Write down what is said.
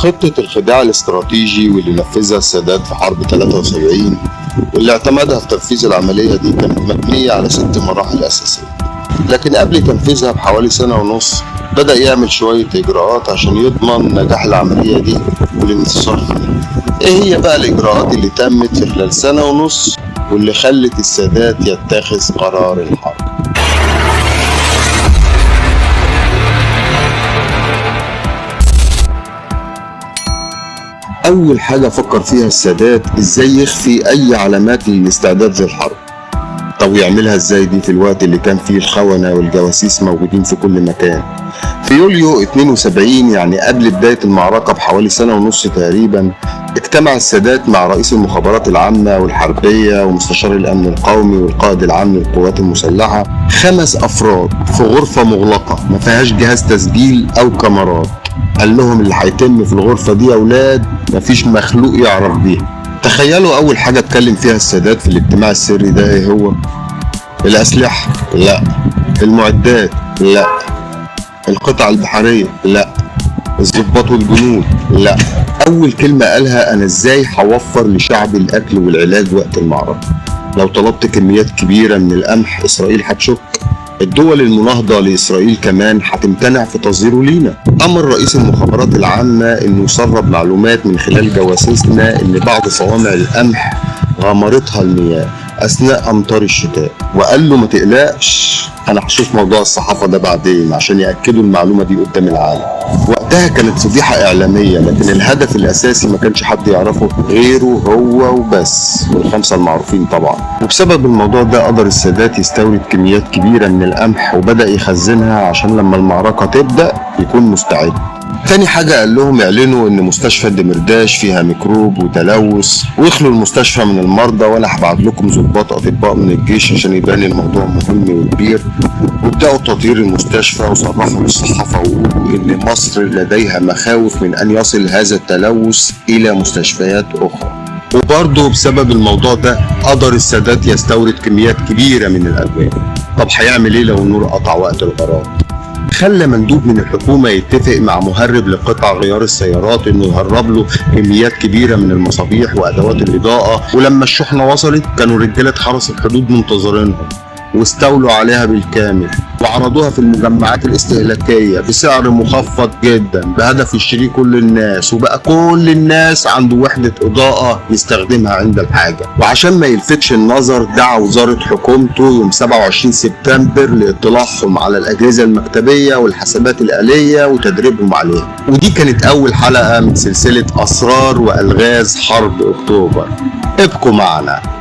خطة الخداع الاستراتيجي واللي نفذها السادات في حرب 73 واللي اعتمدها في تنفيذ العملية دي كانت مبنية على 6 مراحل أساسية. لكن قبل تنفيذها بحوالي 1.5 سنة بدأ يعمل شوية إجراءات عشان يضمن نجاح العملية دي والانتصار فيها. إيه هي بقى الإجراءات اللي تمت في خلال 1.5 سنة واللي خلت السادات يتخذ قرار الحرب؟ أول حاجة فكر فيها السادات إزاي يخفي أي علامات للاستعداد للحرب. طب يعملها إزاي دي في الوقت اللي كان فيه الخونة والجواسيس موجودين في كل مكان؟ في يوليو 72 يعني قبل بداية المعركة بحوالي 1.5 سنة تقريبا، اجتمع السادات مع رئيس المخابرات العامة والحربية ومستشار الأمن القومي والقائد العام للقوات المسلحة 5 أفراد في غرفة مغلقة ما فيهاش جهاز تسجيل أو كاميرات. قال لهم اللي هيتم في الغرفة دي يا أولاد مفيش مخلوق يعرف بيها. تخيلوا أول حاجة اتكلم فيها السادات في الاجتماع السري ده إيه هو؟ الأسلحة؟ لا. المعدات؟ لا. القطع البحرية؟ لا. الضباط والجنود؟ لا. أول كلمة قالها أنا إزاي هوفر لشعبي الأكل والعلاج وقت المعركة. لو طلبت كميات كبيرة من القمح إسرائيل هتشك. الدول المناهضة لإسرائيل كمان هتمتنع في تصديره لينا. أمر رئيس المخابرات العامة إنه يسرب معلومات من خلال جواسيسنا إن بعض صوامع القمح غمرتها المياه أثناء أمطار الشتاء، وقال له ما تقلقش أنا هشوف موضوع الصحافة ده بعدين عشان يأكدوا المعلومة دي قدام العالم. وقتها كانت فضيحة إعلامية، لكن الهدف الأساسي ما كانش حد يعرفه غيره هو وبس وال5 المعروفين طبعا. وبسبب الموضوع ده قدر السادات يستورد كميات كبيرة من القمح وبدأ يخزنها عشان لما المعركة تبدأ يكون مستعد. تاني حاجة قال لهم اعلنوا ان مستشفى الدمرداش فيها ميكروب وتلوث واخلوا المستشفى من المرضى، وانا هبعت لكم ضباط اطباء من الجيش عشان يبان الموضوع مهم وكبير. وابدأوا تطهير المستشفى وصرحوا للصحافة وقولوا ان مصر لديها مخاوف من ان يصل هذا التلوث الى مستشفيات اخرى. وبرضه بسبب الموضوع ده قدر السادات يستورد كميات كبيرة من الألوان. طب هيعمل ايه لو النور قطع وقت الغرام؟ خلى مندوب من الحكومة يتفق مع مهرب لقطع غيار السيارات انه يهرب له كميات كبيرة من المصابيح وادوات الاضاءة، ولما الشحنة وصلت كانوا رجالة حرس الحدود منتظرينهم واستولوا عليها بالكامل وعرضوها في المجمعات الاستهلاكية بسعر مخفض جدا بهدف يشتريه كل الناس، وبقى كل الناس عنده وحدة إضاءة يستخدمها عند الحاجة. وعشان ما يلفتش النظر دعا وزارة حكومته يوم 27 سبتمبر لاطلاعهم على الأجهزة المكتبية والحسابات الآلية وتدريبهم عليها. ودي كانت أول حلقة من سلسلة أسرار وألغاز حرب أكتوبر. ابقوا معنا.